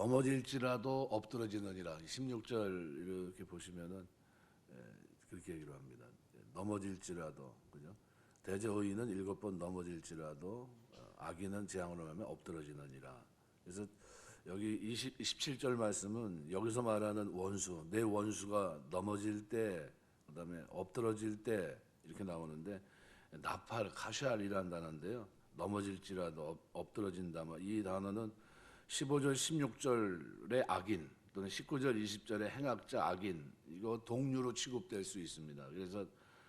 넘어질지라도 엎드러지느니라. 16절 이렇게 보시면은 그렇게 얘기를 합니다. 넘어질지라도, 그죠? 대저 의인은 7번 넘어질지라도 악인은 재앙으로 하면 엎드러지느니라. 그래서 여기 27절 말씀은 여기서 말하는 원수, 내 원수가 넘어질 때, 그다음에 엎드러질 때 이렇게 나오는데 나팔, 카샬이라는 단어인데요. 넘어질지라도 엎드러진다. 이 단어는 15절, 16절의 악인 또는 19절, 20절의 행악자 악인 이거 동류로 취급될 수 있습니다. 그래서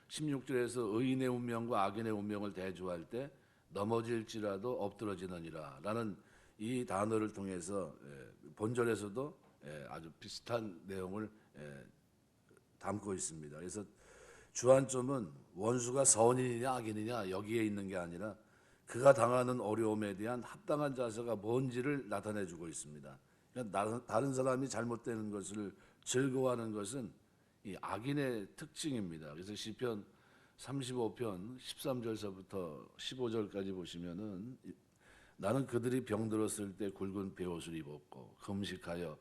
16절에서 의인의 운명과 악인의 운명을 대조할 때 넘어질지라도 엎드러지느니라 라는 이 단어를 통해서 본절에서도 아주 비슷한 내용을 담고 있습니다. 그래서 주안점은 원수가 선인이냐 악인이냐 여기에 있는 게 아니라 그가 당하는 어려움에 대한 합당한 자세가 뭔지를 나타내주고 있습니다. 그러니까 다른 사람이 잘못되는 것을 즐거워하는 것은 이 악인의 특징입니다. 그래서 시편 35편 13절서부터 15절까지 보시면은 나는 그들이 병들었을 때 굵은 베옷을 입었고 금식하여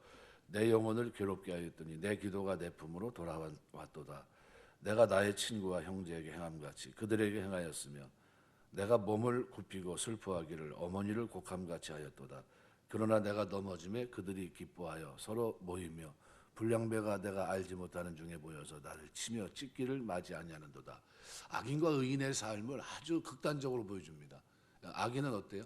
내 영혼을 괴롭게 하였더니 내 기도가 내 품으로 돌아왔도다. 내가 나의 친구와 형제에게 행함같이 그들에게 행하였으며 내가 몸을 굽히고 슬퍼하기를 어머니를 곡함같이 하였도다. 그러나 내가 넘어짐에 그들이 기뻐하여 서로 모이며 불량배가 내가 알지 못하는 중에 모여서 나를 치며 찢기를 맞이 아니하는도다. 악인과 의인의 삶을 아주 극단적으로 보여줍니다. 악인은 어때요?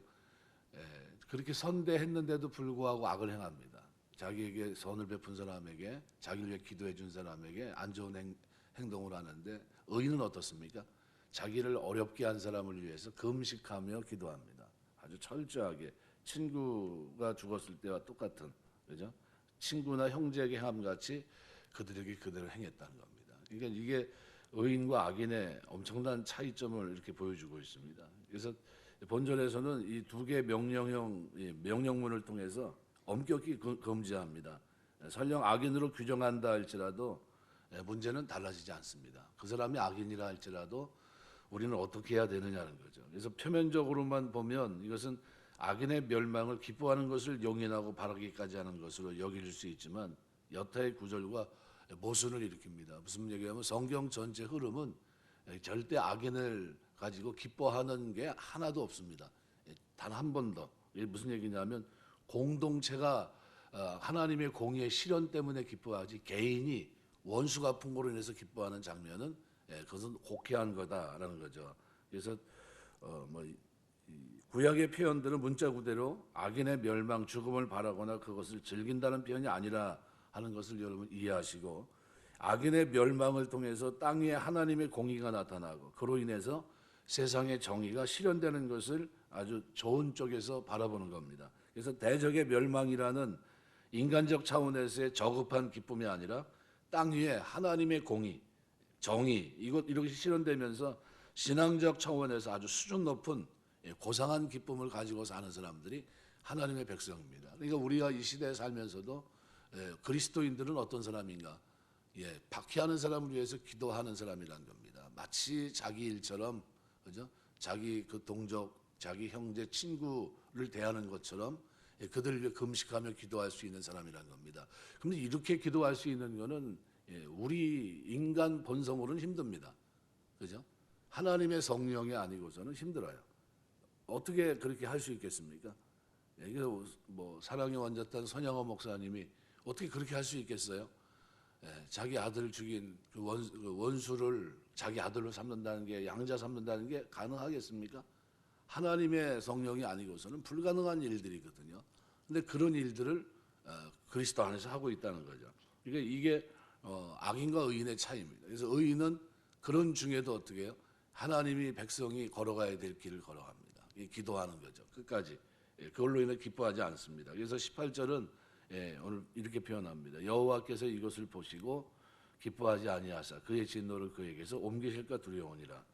그렇게 선대했는데도 불구하고 악을 행합니다. 자기에게 선을 베푼 사람에게, 자기를 위해 기도해 준 사람에게 안 좋은 행동을 하는데 의인은 어떻습니까? 자기를 어렵게 한 사람을 위해서 금식하며 기도합니다. 아주 철저하게 친구가 죽었을 때와 똑같은, 그죠? 친구나 형제에게 행함같이 그들에게 그대로 행했다는 겁니다. 그러니까 이게 의인과 악인의 엄청난 차이점을 이렇게 보여주고 있습니다. 그래서 본절에서는 이 두 개의 명령문을 통해서 엄격히 금지합니다. 설령 악인으로 규정한다 할지라도 문제는 달라지지 않습니다. 그 사람이 악인이라 할지라도 우리는 어떻게 해야 되느냐는 거죠. 그래서 표면적으로만 보면 이것은 악인의 멸망을 기뻐하는 것을 용인하고 바라기까지 하는 것으로 여길 수 있지만 여타의 구절과 모순을 일으킵니다. 무슨 얘기냐면 성경 전체 흐름은 절대 악인을 가지고 기뻐하는 게 하나도 없습니다. 단 한 번도. 이게 무슨 얘기냐면 공동체가 하나님의 공의의 실현 때문에 기뻐하지 개인이 원수 갚은 거로 인해서 기뻐하는 장면은 그것은 곡해한 거다라는 거죠. 그래서 구약의 표현들은 문자 그대로 악인의 멸망, 죽음을 바라거나 그것을 즐긴다는 표현이 아니라 하는 것을 여러분 이해하시고 악인의 멸망을 통해서 땅 위에 하나님의 공의가 나타나고 그로 인해서 세상의 정의가 실현되는 것을 아주 좋은 쪽에서 바라보는 겁니다. 그래서 대적의 멸망이라는 인간적 차원에서의 저급한 기쁨이 아니라 땅 위에 하나님의 공의, 정의 이렇게 실현되면서 신앙적 차원에서 아주 수준 높은 고상한 기쁨을 가지고 사는 사람들이 하나님의 백성입니다. 그러니까 우리가 이 시대에 살면서도 그리스도인들은 어떤 사람인가? 박해하는 사람을 위해서 기도하는 사람이란 겁니다. 마치 자기 일처럼, 그죠? 자기 그 동족, 자기 형제, 친구를 대하는 것처럼 그들을 위해 금식하며 기도할 수 있는 사람이란 겁니다. 그런데 이렇게 기도할 수 있는 것은 우리 인간 본성으로는 힘듭니다. 그죠? 하나님의 성령이 아니고서는 힘들어요. 어떻게 그렇게 할 수 있겠습니까? 이게 사랑의 원자탄 선영호 목사님이 어떻게 그렇게 할 수 있겠어요? 자기 아들을 죽인 그 원수를 자기 아들로 삼는다는 게, 양자 삼는다는 게 가능하겠습니까? 하나님의 성령이 아니고서는 불가능한 일들이거든요. 근데 그런 일들을 그리스도 안에서 하고 있다는 거죠. 그러니까 이게 악인과 의인의 차이입니다. 그래서 의인은 그런 중에도 어떻게 해요? 하나님이 백성이 걸어가야 될 길을 걸어갑니다. 기도하는 거죠. 끝까지. 그걸로 인해 기뻐하지 않습니다. 그래서 18절은 오늘 이렇게 표현합니다. 여호와께서 이것을 보시고 기뻐하지 아니하사 그의 진노를 그에게서 옮기실까 두려우니라.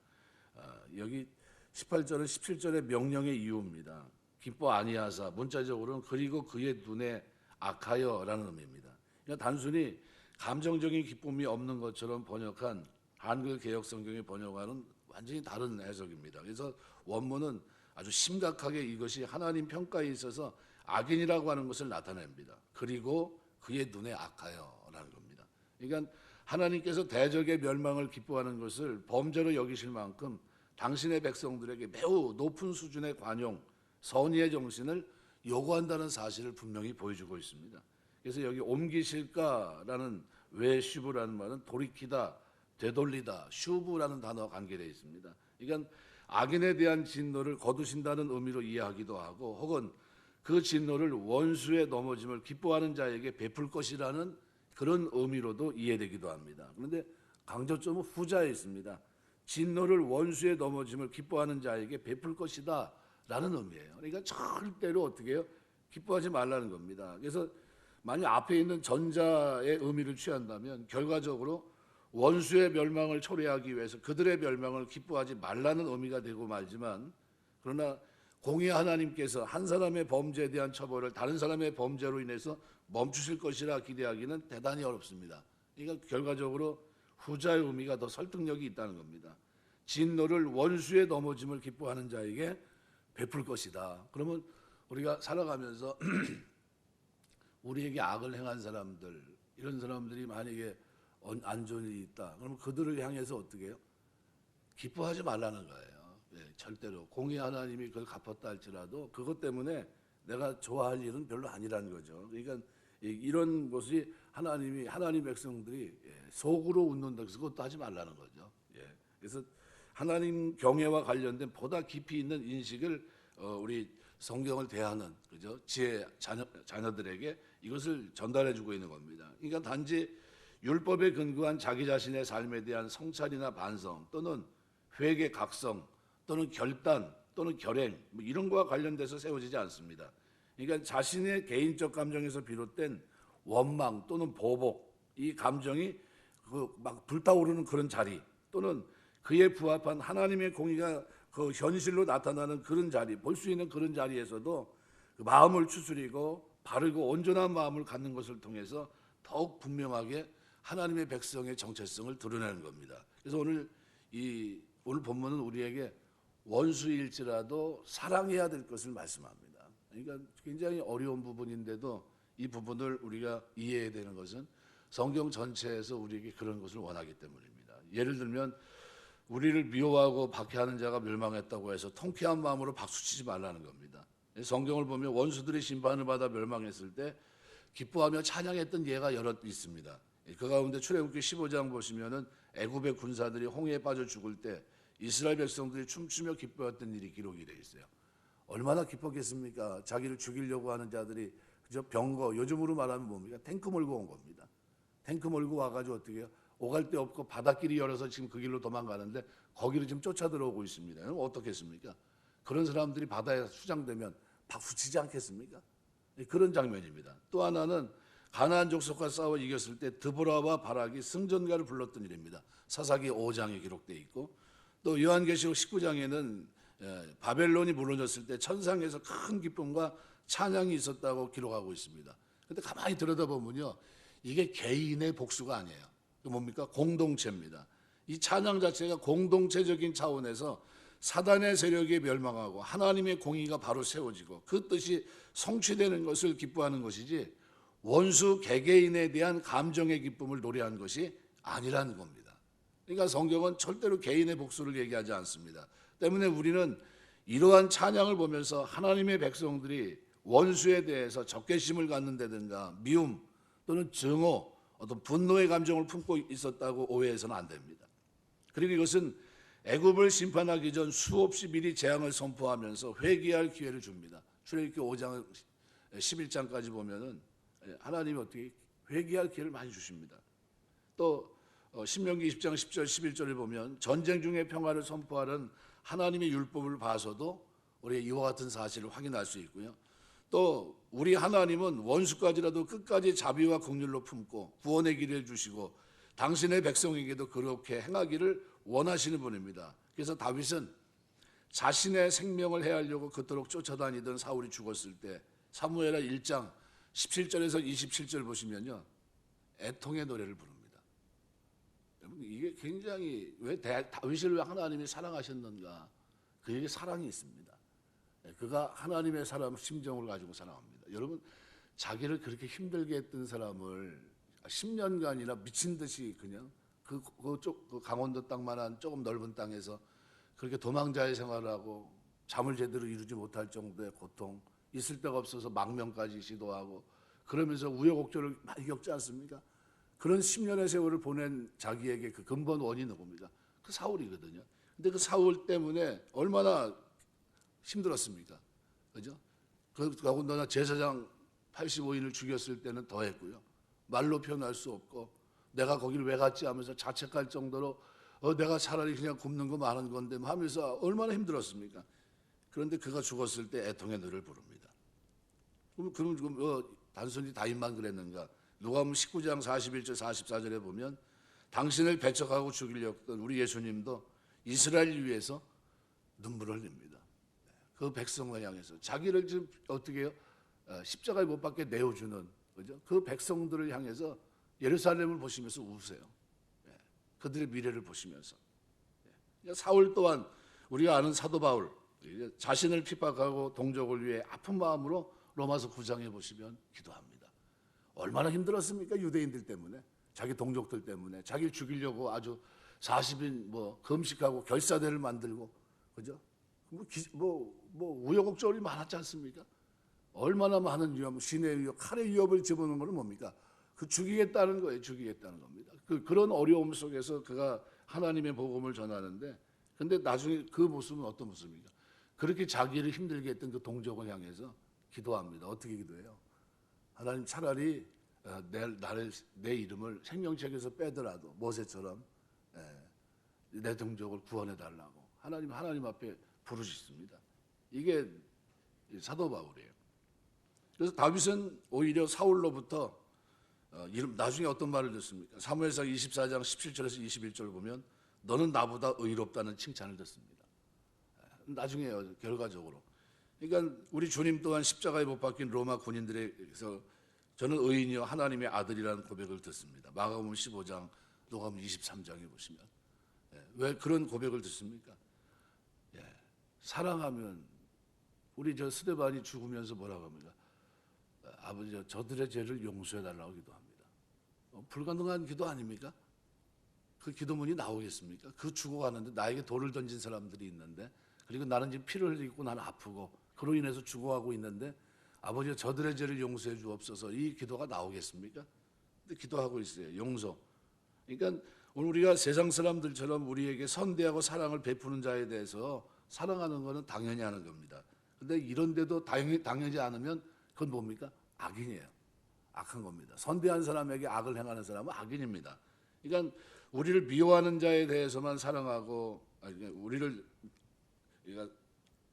여기 18절은 17절의 명령의 이유입니다. 기뻐 아니하사, 문자적으로는 그리고 그의 눈에 악하여라는 의미입니다. 그러니까 단순히 감정적인 기쁨이 없는 것처럼 번역한 한글 개역 성경의 번역과는 완전히 다른 해석입니다. 그래서 원문은 아주 심각하게 이것이 하나님 평가에 있어서 악인이라고 하는 것을 나타냅니다. 그리고 그의 눈에 악하여라는 겁니다. 그러니까 하나님께서 대적의 멸망을 기뻐하는 것을 범죄로 여기실 만큼 당신의 백성들에게 매우 높은 수준의 관용, 선의의 정신을 요구한다는 사실을 분명히 보여주고 있습니다. 그래서 여기 옮기실까라는 왜 슈브라는 말은 돌이키다, 되돌리다, 슈브라는 단어와 관계되어 있습니다. 그러니까 악인에 대한 진노를 거두신다는 의미로 이해하기도 하고, 혹은 그 진노를 원수의 넘어짐을 기뻐하는 자에게 베풀 것이라는 그런 의미로도 이해되기도 합니다. 그런데 강조점은 후자에 있습니다. 진노를 원수의 넘어짐을 기뻐하는 자에게 베풀 것이다 라는 의미예요. 그러니까 절대로 어떻게 해요? 기뻐하지 말라는 겁니다. 그래서 만약 앞에 있는 전자의 의미를 취한다면 결과적으로 원수의 멸망을 초래하기 위해서 그들의 멸망을 기뻐하지 말라는 의미가 되고 말지만, 그러나 공의 하나님께서 한 사람의 범죄에 대한 처벌을 다른 사람의 범죄로 인해서 멈추실 것이라 기대하기는 대단히 어렵습니다. 그러니까 결과적으로 후자의 의미가 더 설득력이 있다는 겁니다. 진노를 원수의 넘어짐을 기뻐하는 자에게 베풀 것이다. 그러면 우리가 살아가면서 우리에게 악을 행한 사람들, 이런 사람들이 만약에 안 좋은 일이 있다, 그러면 그들을 향해서 어떻게 해요? 기뻐하지 말라는 거예요. 절대로 공의 하나님이 그걸 갚았다 할지라도 그것 때문에 내가 좋아할 일은 별로 아니라는 거죠. 그러니까 이런 것이 하나님 백성들이 속으로 웃는다, 그것도 하지 말라는 거죠. 그래서 하나님 경외와 관련된 보다 깊이 있는 인식을 우리 성경을 대하는, 그죠? 지혜 자녀들에게 이것을 전달해주고 있는 겁니다. 그러니까 단지 율법에 근거한 자기 자신의 삶에 대한 성찰이나 반성, 또는 회개 각성, 또는 결단, 또는 결행, 뭐 이런 거와 관련돼서 세워지지 않습니다. 그러니까 자신의 개인적 감정에서 비롯된 원망 또는 보복, 이 감정이 막 불타오르는 그런 자리, 또는 그에 부합한 하나님의 공의가 그 현실로 나타나는 그런 자리, 볼 수 있는 그런 자리에서도 그 마음을 추스리고 바르고 온전한 마음을 갖는 것을 통해서 더욱 분명하게 하나님의 백성의 정체성을 드러내는 겁니다. 그래서 오늘 본문은 우리에게 원수일지라도 사랑해야 될 것을 말씀합니다. 그러니까 굉장히 어려운 부분인데도 이 부분을 우리가 이해해야 되는 것은 성경 전체에서 우리에게 그런 것을 원하기 때문입니다. 예를 들면 우리를 미워하고 박해하는 자가 멸망했다고 해서 통쾌한 마음으로 박수치지 말라는 겁니다. 성경을 보면 원수들의 심판을 받아 멸망했을 때 기뻐하며 찬양했던 예가 여럿 있습니다. 그 가운데 출애굽기 15장 보시면은 애굽의 군사들이 홍해에 빠져 죽을 때 이스라엘 백성들이 춤추며 기뻐했던 일이 기록이 되어 있어요. 얼마나 기뻤겠습니까? 자기를 죽이려고 하는 자들이 그저 병거, 요즘으로 말하면 뭡니까? 탱크 몰고 온 겁니다. 탱크 몰고 와가지고 어떻게 해요? 오갈 데 없고 바닷길이 열어서 지금 그 길로 도망가는데 거기를 지금 쫓아 들어오고 있습니다. 그럼 어떻겠습니까? 그런 사람들이 바다에 수장되면 박수치지 않겠습니까? 그런 장면입니다. 또 하나는 가나안 족속과 싸워 이겼을 때 드보라와 바락이 승전가를 불렀던 일입니다. 사사기 5장에 기록되어 있고, 또 요한계시록 19장에는 바벨론이 무너졌을 때 천상에서 큰 기쁨과 찬양이 있었다고 기록하고 있습니다. 그런데 가만히 들여다보면요, 이게 개인의 복수가 아니에요. 뭡니까? 공동체입니다. 이 찬양 자체가 공동체적인 차원에서 사단의 세력이 멸망하고 하나님의 공의가 바로 세워지고 그 뜻이 성취되는 것을 기뻐하는 것이지, 원수 개개인에 대한 감정의 기쁨을 노래한 것이 아니라는 겁니다. 그러니까 성경은 절대로 개인의 복수를 얘기하지 않습니다. 때문에 우리는 이러한 찬양을 보면서 하나님의 백성들이 원수에 대해서 적개심을 갖는다든가 미움 또는 증오, 어떤 분노의 감정을 품고 있었다고 오해해서는 안 됩니다. 그리고 이것은 애굽을 심판하기 전 수없이 미리 재앙을 선포하면서 회개할 기회를 줍니다. 출애굽기 5장 11장까지 보면은 하나님이 어떻게 회개할 기회를 많이 주십니다. 또 신명기 20장 10절 11절을 보면 전쟁 중에 평화를 선포하는 하나님의 율법을 봐서도 우리가 이와 같은 사실을 확인할 수 있고요. 또 우리 하나님은 원수까지라도 끝까지 자비와 긍휼로 품고 구원의 길을 주시고 당신의 백성에게도 그렇게 행하기를 원하시는 분입니다. 그래서 다윗은 자신의 생명을 해하려고 그토록 쫓아다니던 사울이 죽었을 때 사무엘하 1장 17절에서 27절 보시면요, 애통의 노래를 부릅니다. 여러분, 이게 굉장히 다윗을 왜 하나님이 사랑하셨는가? 그에게 사랑이 있습니다. 그가 하나님의 사람 심정을 가지고 사랑합니다. 여러분 자기를 그렇게 힘들게 했던 사람을 10년간이나 미친 듯이 그냥 그 강원도 땅만한 조금 넓은 땅에서 그렇게 도망자의 생활을 하고 잠을 제대로 이루지 못할 정도의 고통, 있을 데가 없어서 망명까지 시도하고 그러면서 우여곡절을 많이 겪지 않습니까? 그런 10년의 세월을 보낸 자기에게 그 근본 원인은 뭡니까? 그 사울이거든요. 근데 그 사울 때문에 얼마나 힘들었습니까? 그죠? 그 더군다나 제사장 85인을 죽였을 때는 더 했고요. 말로 표현할 수 없고 내가 거기를 왜 갔지 하면서 자책할 정도로 내가 차라리 그냥 굶는 거 많은 건데 하면서 얼마나 힘들었습니까? 그런데 그가 죽었을 때 애통의 노래를 부릅니다. 그럼 단순히 다윗만 그랬는가? 누가복음 19장 41절 44절에 보면 당신을 배척하고 죽이려 했던 우리 예수님도 이스라엘을 위해서 눈물을 흘립니다. 그 백성을 향해서 자기를 지금 어떻게 해요? 십자가에 못 박게 내어주는 그죠? 그 백성들을 향해서 예루살렘을 보시면서 우세요. 그들의 미래를 보시면서. 사울 또한 우리가 아는 사도 바울 자신을 핍박하고 동족을 위해 아픈 마음으로 로마서 9장에 보시면 기도합니다. 얼마나 힘들었습니까? 유대인들 때문에, 자기 동족들 때문에, 자기를 죽이려고 아주 40인 금식하고 결사대를 만들고, 그죠? 우여곡절이 많았지 않습니까? 얼마나 많은 위험, 신의 위협, 칼의 위협을 집어넣는 것은 뭡니까? 그 죽이겠다는 거예요. 죽이겠다는 겁니다. 그런 어려움 속에서 그가 하나님의 복음을 전하는데, 근데 나중에 그 모습은 어떤 모습입니까? 그렇게 자기를 힘들게 했던 그 동족을 향해서 기도합니다. 어떻게 기도해요? 하나님 차라리 내 이름을 생명책에서 빼더라도 모세처럼 내 동족을 구원해 달라고 하나님 앞에 부르짖습니다. 이게 사도 바울이에요. 그래서 다윗은 오히려 사울로부터 나중에 어떤 말을 듣습니까? 사무엘상 24장 17절에서 21절을 보면 너는 나보다 의롭다는 칭찬을 듣습니다. 나중에 결과적으로. 그러니까 우리 주님 또한 십자가에 못 박힌 로마 군인들에게서 저는 의인이요 하나님의 아들이라는 고백을 듣습니다. 마가복음 15장, 누가복음 23장에 보시면 왜 그런 고백을 듣습니까? 사랑하면 우리 스데반이 죽으면서 뭐라고 합니까? 아버지 저들의 죄를 용서해 달라고 기도합니다. 불가능한 기도 아닙니까? 그 기도문이 나오겠습니까? 그 죽어가는데 나에게 돌을 던진 사람들이 있는데 그리고 나는 지금 피를 흘리고 나는 아프고 그로 인해서 죽어가고 있는데 아버지 저들의 죄를 용서해 주옵소서 이 기도가 나오겠습니까? 근데 기도하고 있어요. 용서. 그러니까 오늘 우리가 세상 사람들처럼 우리에게 선대하고 사랑을 베푸는 자에 대해서 사랑하는 것은 당연히 하는 겁니다. 근데 이런데도 당연히 않으면 그건 뭡니까? 악인이에요. 악한 겁니다. 선대한 사람에게 악을 행하는 사람은 악인입니다. 그러니까 우리를 미워하는 자에 대해서만 사랑하고 우리를 그러니까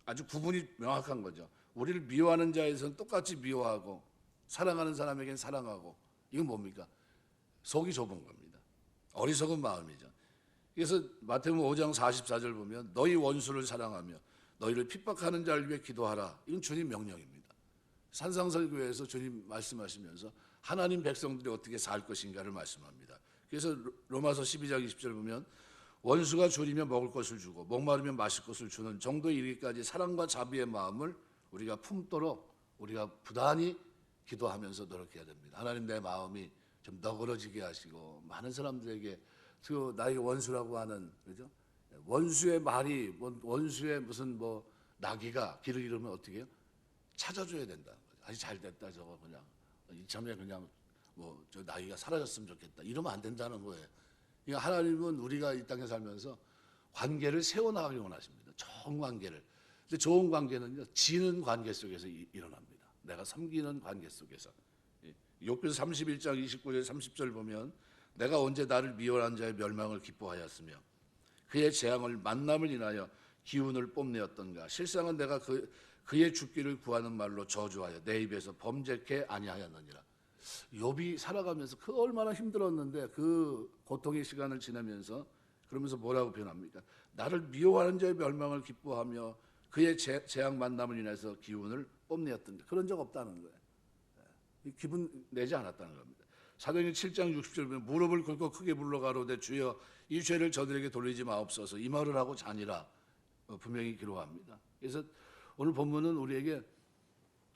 아주 구분이 명확한 거죠. 우리를 미워하는 자에서는 똑같이 미워하고 사랑하는 사람에게는 사랑하고 이건 뭡니까? 속이 좁은 겁니다. 어리석은 마음이죠. 그래서 마태복음 5장 44절 보면 너희 원수를 사랑하며 너희를 핍박하는 자를 위해 기도하라. 이건 주님 명령입니다. 산상설교에서 주님 말씀하시면서 하나님 백성들이 어떻게 살 것인가를 말씀합니다. 그래서 로마서 12장 20절 보면 원수가 줄이며 먹을 것을 주고 목마르면 마실 것을 주는 정도에 이르기까지 사랑과 자비의 마음을 우리가 품도록 우리가 부단히 기도하면서 노력해야 됩니다. 하나님 내 마음이 좀 너그러지게 하시고 많은 사람들에게 그 나에게 원수라고 하는 그죠? 원수의 말이 원수의 무슨 나귀가 길을 잃으면 어떻게 해요? 찾아줘야 된다. 아주 잘 됐다 저거 그냥 이참에 그냥 저 나귀가 사라졌으면 좋겠다. 이러면 안 된다는 거예요. 그러니까 하나님은 우리가 이 땅에 살면서 관계를 세워나가기 원하십니다. 좋은 관계를. 근데 좋은 관계는요, 지는 관계 속에서 일어납니다. 내가 섬기는 관계 속에서. 욥기서 31장 29절 30절 보면 내가 언제 나를 미워한 자의 멸망을 기뻐하였으며 그의 재앙을 만남을 인하여 기운을 뽐내었던가. 실상은 내가 그의 죽기를 구하는 말로 저주하여 내 입에서 범죄케 아니하였느니라. 욥이 살아가면서 그 얼마나 힘들었는데 그 고통의 시간을 지나면서 그러면서 뭐라고 표현합니까? 나를 미워하는 자의 멸망을 기뻐하며 그의 재앙 만남을 인해서 기운을 뽐내었던가. 그런 적 없다는 거예요. 기분 내지 않았다는 겁니다. 사도행전 7장 60절 보면 무릎을 꿇고 크게 불러 가로되 주여 이 죄를 저들에게 돌리지 마옵소서 이 말을 하고 자니라 분명히 기록합니다. 그래서 오늘 본문은 우리에게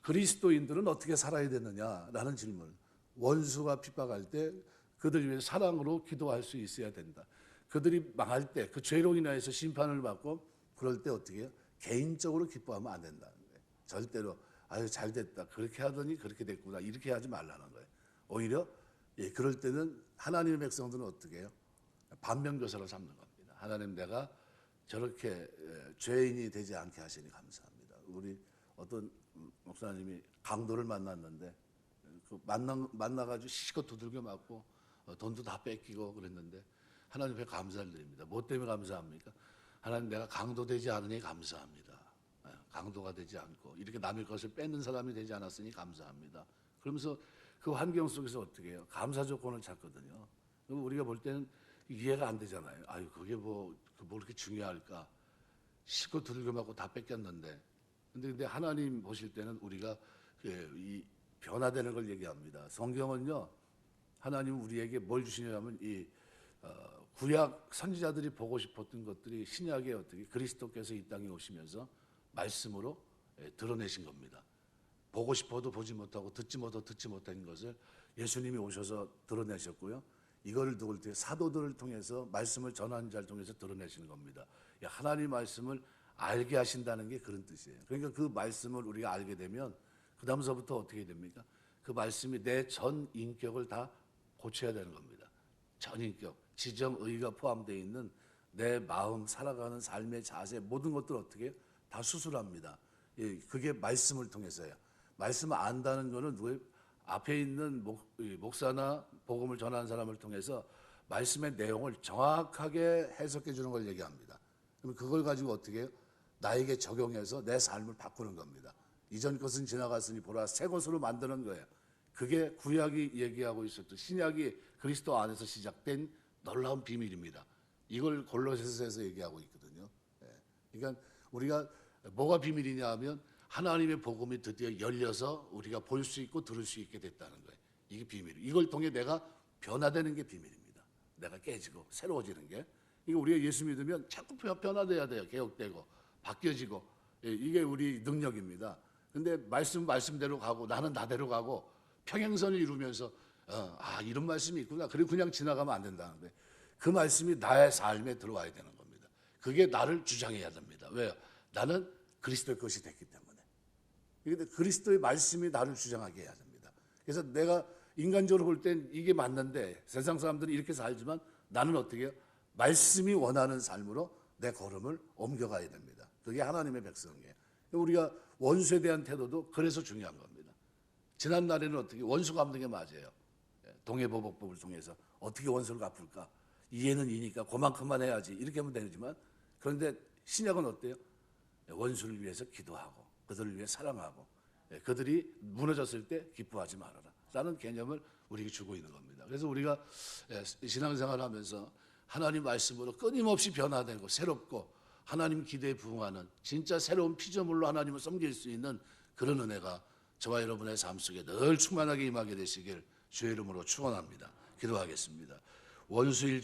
그리스도인들은 어떻게 살아야 되느냐라는 질문. 원수가 핍박할 때 그들 위해 사랑으로 기도할 수 있어야 된다. 그들이 망할 때 그 죄로 인하여서 심판을 받고 그럴 때 어떻게 해요? 개인적으로 기뻐하면 안 된다는 거예요. 절대로 아유 잘 됐다 그렇게 하더니 그렇게 됐구나 이렇게 하지 말라는 거예요. 오히려 그럴 때는 하나님의 백성들은 어떻게 해요? 반면교사로 삼는 겁니다. 하나님 내가 저렇게 죄인이 되지 않게 하시니 감사합니다. 우리 어떤 목사님이 강도를 만났는데 그 만나가지고 시시껏 두들겨 맞고 돈도 다 뺏기고 그랬는데 하나님 앞에 감사를 드립니다. 뭐 때문에 감사합니까? 하나님 내가 강도 되지 않으니 감사합니다. 강도가 되지 않고 이렇게 남의 것을 뺏는 사람이 되지 않았으니 감사합니다. 그러면서 그 환경 속에서 어떻게 해요? 감사 조건을 찾거든요. 그럼 우리가 볼 때는 이해가 안 되잖아요. 아유 그게 뭐 그렇게 중요할까? 시껏 두들겨 맞고 다 뺏겼는데. 근데 하나님 보실 때는 우리가 이 변화되는 걸 얘기합니다. 성경은요, 하나님 우리에게 뭘 주시냐면 이 구약 선지자들이 보고 싶었던 것들이 신약에 어떻게 그리스도께서 이 땅에 오시면서 말씀으로 드러내신 겁니다. 보고 싶어도 보지 못하고 듣지 못해도 듣지 못한 것을 예수님이 오셔서 드러내셨고요. 이거를 누굴 때 사도들을 통해서 말씀을 전하는 자를 통해서 드러내시는 겁니다. 하나님 말씀을 알게 하신다는 게 그런 뜻이에요. 그러니까 그 말씀을 우리가 알게 되면 그 다음서부터 어떻게 됩니까? 그 말씀이 내 전 인격을 다 고쳐야 되는 겁니다. 전 인격, 지정, 의가 포함되어 있는 내 마음, 살아가는 삶의 자세 모든 것들 어떻게 해요? 다 수술합니다. 그게 말씀을 통해서요. 말씀을 안다는 거는 누구예요? 앞에 있는 목사나 복음을 전하는 사람을 통해서 말씀의 내용을 정확하게 해석해 주는 걸 얘기합니다. 그럼 그걸 가지고 어떻게 해요? 나에게 적용해서 내 삶을 바꾸는 겁니다. 이전 것은 지나갔으니 보라 새 것으로 만드는 거예요. 그게 구약이 얘기하고 있었던 신약이 그리스도 안에서 시작된 놀라운 비밀입니다. 이걸 골로새서에서 얘기하고 있거든요. 그러니까 우리가 뭐가 비밀이냐 하면 하나님의 복음이 드디어 열려서 우리가 볼 수 있고 들을 수 있게 됐다는 거예요. 이게 비밀이에요. 이걸 통해 내가 변화되는 게 비밀입니다. 내가 깨지고 새로워지는 게. 이게 우리가 예수 믿으면 자꾸 변화돼야 돼요. 개혁되고 바뀌어지고. 이게 우리 능력입니다. 근데 말씀대로 가고 나는 나대로 가고 평행선을 이루면서 이런 말씀이 있구나. 그리고 그냥 지나가면 안 된다는 거예요. 그 말씀이 나의 삶에 들어와야 되는 겁니다. 그게 나를 주장해야 됩니다. 왜요? 나는 그리스도의 것이 됐기 때문에. 그런데 그리스도의 말씀이 나를 주장하게 해야 됩니다. 그래서 내가 인간적으로 볼 땐 이게 맞는데 세상 사람들은 이렇게 살지만 나는 어떻게 해요? 말씀이 원하는 삶으로 내 걸음을 옮겨가야 됩니다. 그게 하나님의 백성이에요. 우리가 원수에 대한 태도도 그래서 중요한 겁니다. 지난 날에는 어떻게 원수 갚는 게 맞아요. 동해보복법을 통해서 어떻게 원수를 갚을까? 이해는 이니까 그만큼만 해야지 이렇게 하면 되지만 그런데 신약은 어때요? 원수를 위해서 기도하고 그들을 위해 사랑하고 그들이 무너졌을 때 기뻐하지 말아라 라는 개념을 우리에게 주고 있는 겁니다. 그래서 우리가 신앙생활을 하면서 하나님 말씀으로 끊임없이 변화되고 새롭고 하나님 기대에 부응하는 진짜 새로운 피조물로 하나님을 섬길 수 있는 그런 은혜가 저와 여러분의 삶 속에 늘 충만하게 임하게 되시길 주의 이름으로 축원합니다. 기도하겠습니다. 원수일